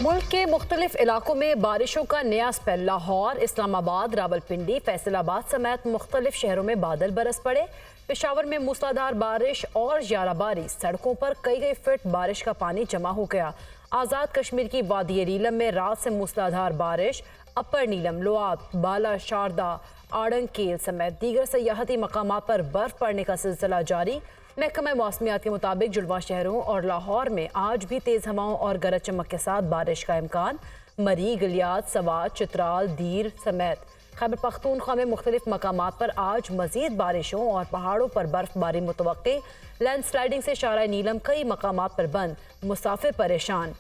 मुल्क के मुख्तलिफ इलाकों में बारिशों का नया स्पेल। लाहौर, इस्लामाबाद, रावलपिंडी, फैसलाबाद समेत मुख्तलिफ शहरों में बादल बरस पड़े। पेशावर में मूसलाधार बारिश और याराबारी, सड़कों पर कई फीट बारिश का पानी जमा हो गया। आज़ाद कश्मीर की वादी नीलम में रात से मूसलाधार बारिश। अपर नीलम, लोआब, बाला शारदा, आड़ंग केल समेत दीगर सयाहती मकामात पर बर्फ पड़ने का सिलसिला जारी। महकमा मौसमियात के मुताबिक जुड़वा शहरों और लाहौर में आज भी तेज़ हवाओं और गरज चमक के साथ बारिश का इम्कान। मरी, गलियात, सवात, चित्राल, दीर समेत खैबर पख्तूनख्वा में मुख्तलिफ मकामात पर आज मजीद बारिशों और पहाड़ों पर बर्फबारी मुतवक्के। लैंड स्लाइडिंग से शारा नीलम कई मकामात पर बंद, मुसाफिर परेशान।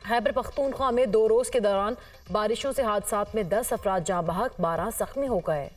खैबर पख्तूनख्वा में 2 रोज़ के दौरान बारिशों से हादसात में 10 अफराद जाँ बहक, 12 जख्मी हो गए।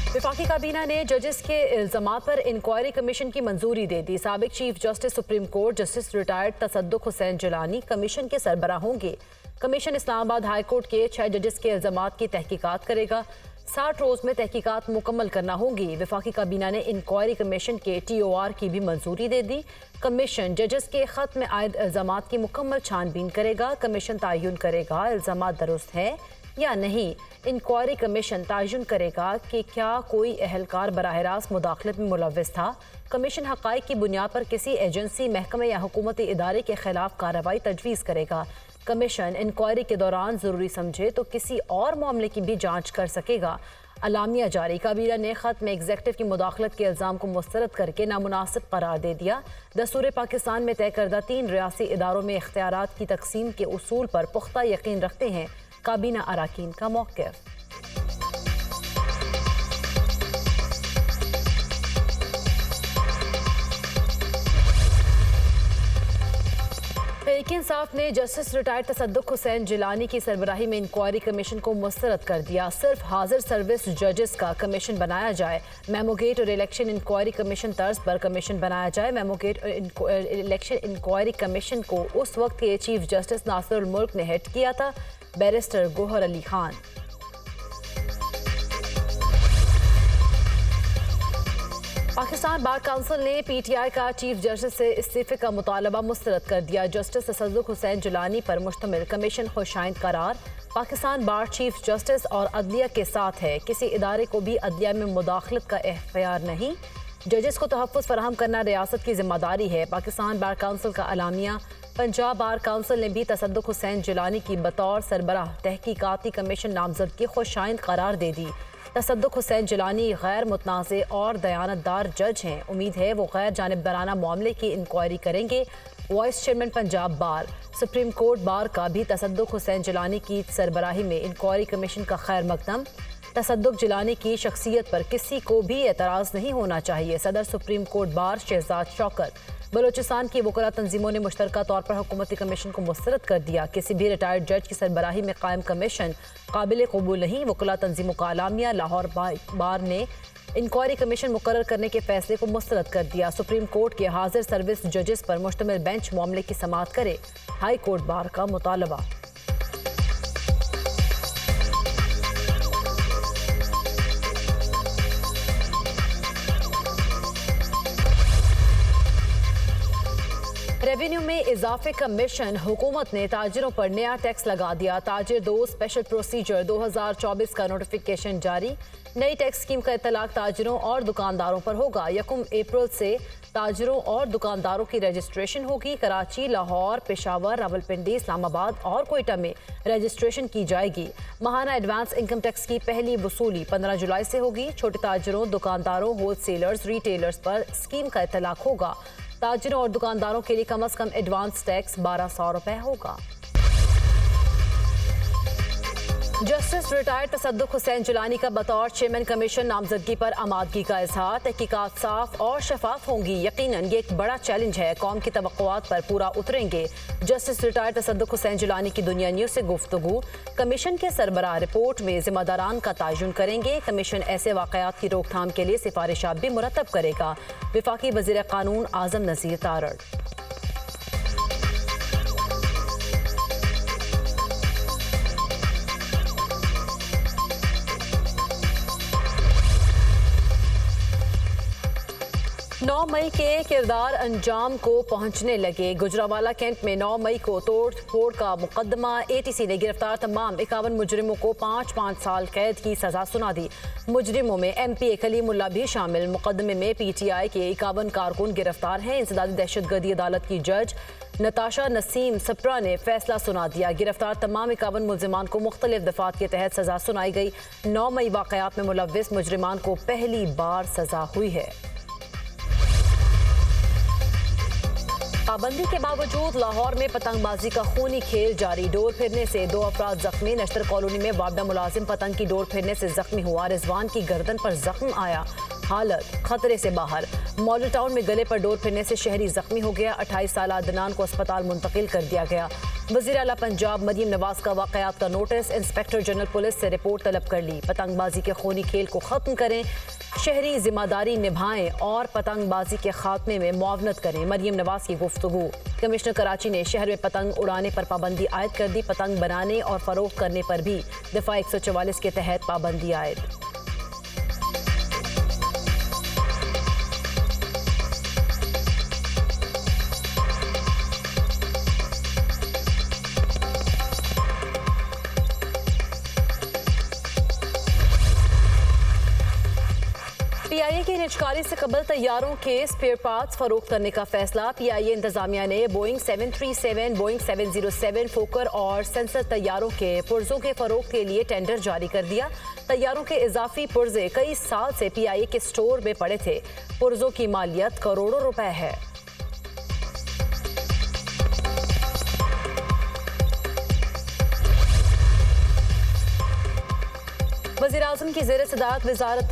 वफाकी काबीना ने जजेस के इल्जामात पर इंक्वायरी कमीशन की मंजूरी दे दी। साबिक chief justice supreme court justice retired तसद्दुक हुसैन जिलानी कमीशन के सरबराह होंगे। कमीशन इस्लामाबाद हाई कोर्ट के 6 जजेस के इल्जामात की तहकीकात करेगा। 60 रोज़ में तहकीकात मुकम्मल करना होगी। वफाकी काबीना ने इंक्वायरी कमीशन के TOR की भी मंजूरी दे दी। कमीशन जजेस के खत में आयद इल्जामात की मुकम्मल छानबीन करेगा। कमीशन तयन करेगा इल्जामात दुरुस्त है या नहीं। इंक्वायरी कमीशन तयन करेगा कि क्या कोई अहलकार बराह रास्त मुदाखलत में मुलव्वस था। कमीशन हक़ाइक़ की बुनियाद पर किसी एजेंसी, महकमे या हुकूमती इदारे के खिलाफ कार्रवाई तजवीज़ करेगा। कमीशन इंक्वायरी के दौरान ज़रूरी समझे तो किसी और मामले की भी जाँच कर सकेगा। अलामिया जारी। काबीना ने ख़त में एग्जेक्टिव की मुदाखलत के इल्ज़ाम को मुस्तरद करके नामुनासिब करार दे दिया। दस्तूर पाकिस्तान में तय करदा 3 रियासी इदारों में इख्तियारात की तकसीम के उसूल पर पुख्ता यकीन रखते हैं काबीना अराकीन का मौक़िफ़। तहरीक इंसाफ ने जस्टिस रिटायर्ड तसद्दुक हुसैन जिलानी की सरबराही में इंक्वायरी कमीशन को मुस्तरद कर दिया। सिर्फ हाजिर सर्विस जजेस का कमीशन बनाया जाए। मेमोगेट और इलेक्शन इंक्वायरी कमीशन तर्ज पर कमीशन बनाया जाए। मेमोगेट और इलेक्शन इंक्वायरी कमीशन को उस वक्त के चीफ जस्टिस नासिरुल मुल्क ने हेड किया था, barrister Gohar Ali Khan. Pakistan bar council ने PTI का चीफ जस्टिस से इस्तीफे का मुतालबा मुस्तरद कर दिया। जस्टिस तसद्दुक हुसैन जिलानी पर मुश्तमिल कमीशन खुशाइंद करार। पाकिस्तान बार चीफ जस्टिस और अदलिया के साथ है। किसी इदारे को भी अदलिया में मुदाखलत का इख्तियार नहीं। जजेस को तहफ़्फ़ुज़ फराहम करना रियासत की जिम्मेदारी है। पाकिस्तान बार काउंसिल का अलामिया। पंजाब बार काउंसिल ने भी तसद्दुक हुसैन जिलानी की बतौर सरबराह तहकीकाती कमीशन नामजदगी खुशाइंद करार दे दी। तसद्दुक हुसैन जिलानी गैर मुतनाज़े और दयानतदार जज हैं। उम्मीद है वो गैर जानिबदाराना मामले की इंक्वायरी करेंगे। वाइस चेयरमैन पंजाब बार। सुप्रीम कोर्ट बार का भी तसद्दुक हुसैन जिलानी की सरबराही में इंक्वायरी कमीशन का खैर मकदम। तसद्दुक जिलानी की शख्सियत पर किसी को भी एतराज़ नहीं होना चाहिए। सदर supreme court bar Shahzad Shaukat. Balochistan की वकला तंजीमों ने मुश्तरका तौर पर हुकूमती कमीशन को मुस्तरद कर दिया। किसी भी रिटायर्ड जज की सरबराही में कायम कमीशन काबिल कबूल नहीं। वकला तंजीमों का अलामिया। लाहौर बार ने इंक्वायरी कमीशन मुकर्रर करने के फैसले को मुस्तरद कर दिया। सुप्रीम कोर्ट के हाजिर सर्विस जजेस पर मुश्तमिल बेंच मामले की समाअत करे। हाई कोर्ट बार का मुतालबा। रेवेन्यू में इजाफे का मिशन। हुकूमत ने ताजिरों पर नया टैक्स लगा दिया। ताजिर 2 स्पेशल प्रोसीजर 2024 का नोटिफिकेशन जारी। नई टैक्स स्कीम का इतलाक ताजिरों और दुकानदारों पर होगा। 1 अप्रैल से ताजिरों और दुकानदारों की रजिस्ट्रेशन होगी। कराची, लाहौर, पेशावर, रावलपिंडी, इस्लामाबाद और कोयटा में रजिस्ट्रेशन की जाएगी। माहाना एडवांस इनकम टैक्स की पहली वसूली 15 जुलाई से होगी। छोटे ताजिरों, दुकानदारों, होलसेलर्स, रिटेलर्स पर स्कीम का इतलाक होगा। ताजिरों और दुकानदारों के लिए कम से कम एडवांस टैक्स 1200 रुपए होगा। जस्टिस रिटायर्ड तसद्दुक हुसैन जिलानी का बतौर चेयरमैन कमीशन नामजदगी पर आमादगी का इजहार। तहकीकात साफ और शफाफ होंगी। यकीनन ये एक बड़ा चैलेंज है। कौम की तवक्कुआत पर पूरा उतरेंगे। जस्टिस रिटायर्ड तसद्दुक हुसैन जिलानी की दुनिया न्यूज़ से गुफ्तगू। कमीशन के सरबराह रिपोर्ट में जिम्मेदारान का तयन करेंगे। कमीशन ऐसे वाक़यात की रोकथाम के लिए सिफारिशात भी मुरतब करेगा। वफाकी वज़ीर कानून आज़म नज़ीर तारड़। 9 मई के किरदार अंजाम को पहुंचने लगे। गुजरावाला कैंट में 9 मई को तोड़ फोड़ का मुकदमा। ATC ने गिरफ्तार तमाम 51 मुजरिमों को 5-5 साल कैद की सजा सुना दी। मुजरिमों में MPA कलीमुल्ला भी शामिल। मुकदमे में PTI के 51 कारकुन गिरफ्तार हैं। इंसदादी दहशतगर्दी अदालत की जज नताशा नसीम सप्रा ने फैसला सुना दिया। गिरफ्तार तमाम 51 मुलजिमान को मुख्तलिफ दफात के तहत सजा सुनाई गई। 9 मई वाकयात में मुलव्विस मुजरिमान को पहली बार सजा हुई है। पाबंदी के बावजूद लाहौर में पतंगबाजी का खूनी खेल जारी। डोर फिरने से 2 अफराद जख्मी। नश्तर कॉलोनी में वापडा मुलाजिम पतंग की डोर फिरने से जख्मी हुआ। रिजवान की गर्दन पर जख्म आया, हालत खतरे से बाहर। मॉडल टाउन में गले पर डोर फिरने से शहरी जख्मी हो गया। 28 साल अदनान को अस्पताल मुंतकिल कर दिया गया। वज़ीर आला पंजाब मरीम नवाज का वाकयात का नोटिस। इंस्पेक्टर जनरल पुलिस से रिपोर्ट तलब कर ली। पतंगबाजी के खूनी खेल को खत्म करें, शहरी जिम्मेदारी निभाएं और पतंगबाजी के खात्मे में मुआवनत करें। मरीम नवाज की गुफ्तगू। कमिश्नर कराची ने शहर में पतंग उड़ाने पर पाबंदी आयद कर दी। पतंग बनाने और फरोख्त करने पर भी दफा 144 के तहत पाबंदी आयद। PIA की निजकारी से कबल तैयारों के स्पेयर पार्ट्स फरोख्त करने का फैसला। PIA इंतजामिया ने बोइंग 737, बोइंग 707 फोकर और सेंसर तैयारों के पुर्जों के फरोख्त के लिए टेंडर जारी कर दिया। तैयारों के इजाफी पुर्जे कई साल से PIA के स्टोर में पड़े थे। पुर्जों की मालियत करोड़ों रुपए है। वज़ीर-ए-आज़म की ज़ेर सदारत वज़ारत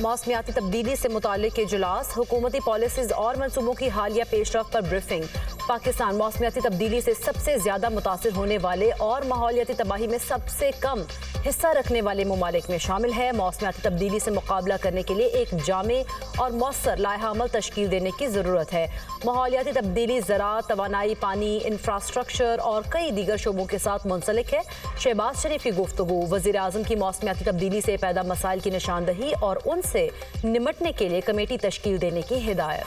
मौसमियाती तब्दीली से मुताल्लिक़ इजलास। हुकूमती पॉलिसीज़ और मनसूबों की हालिया पेशरफ पर ब्रीफिंग। पाकिस्तान मौसमियाती तब्दीली से सबसे ज़्यादा मुतासिर होने वाले और माहौलियाती तबाही में सबसे कम हिस्सा रखने वाले ममालिक में शामिल है। मौसमियाती तब्दीली से मुकाबला करने के लिए एक जामे और मौसर लाइहा अमल तश्कील देने की ज़रूरत है। माहौलियाती तब्दीली ज़राअत, तवानाई, पानी, इंफ्रास्ट्रक्चर और कई दीगर शोबों के साथ मुंसलिक है। शहबाज शरीफ की गुफ्तगू। वज़ीर-ए-आज़म की मौसमियाती तब्दीली से पैदा मसाइल की निशानदही और उनसे निमटने के लिए कमेटी तश्कील देने की हिदायत।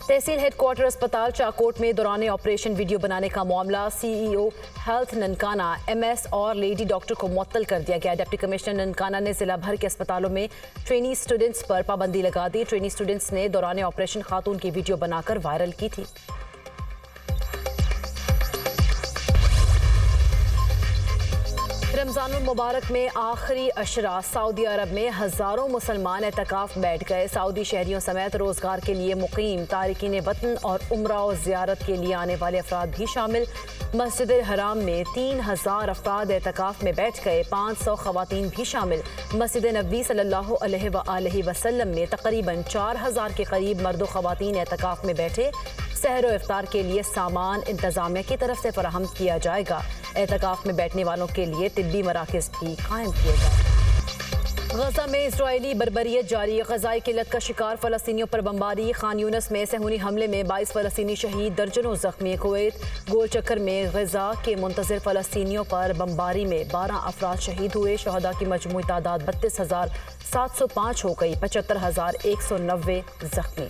तहसील हेडक्वार्टर अस्पताल चाकोट में दौरान ऑपरेशन वीडियो बनाने का मामला। CEO हेल्थ ननकाना, MS और लेडी डॉक्टर को मुअत्तल कर दिया गया। डिप्टी कमिश्नर ननकाना ने जिला भर के अस्पतालों में ट्रेनी स्टूडेंट्स पर पाबंदी लगा दी। ट्रेनी स्टूडेंट्स ने दौरान ऑपरेशन खातून की वीडियो बनाकर वायरल की थी। रमज़ानुल मुबारक में आखिरी अशरा। सऊदी अरब में हज़ारों मुसलमान एतकाफ बैठ गए। सऊदी शहरियों समेत रोज़गार के लिए मुकीम, तारिकीन वतन और उम्रा और ज़ियारत के लिए आने वाले अफराद भी शामिल। मस्जिद हराम में 3000 अफराद एतकाफ में बैठ गए। 500 ख़वातीन भी शामिल। मस्जिद नबी सल्लल्लाहु अलैहि वसल्लम में तकरीबन 4000 के करीब मर्द व ख़वातीन एतकाफ में बैठे। सहर व इफ्तार के लिए सामान इंतज़ामिया की तरफ से फराहम किया जाएगा। एतकाफ में बैठने वालों के लिए तिब्बी मराकज़ भी कायम किए गए। गजा में इजरायली बर्बरियत जारी। ग़ज़ाई किल्लत का शिकार फ़लस्तीनियों पर बमबारी। खान यूनिस में सहूनी हमले में 22 फ़लस्तीनी शहीद, दर्जनों ज़ख्मी। कुवैत गोल चक्कर में गजा के मुंतज़िर फ़लस्तीनियों पर बमबारी में 12 अफराद शहीद हुए। शहदा की मजमूई तादाद 32,705 हो गई। 75,190 ज़ख्मी।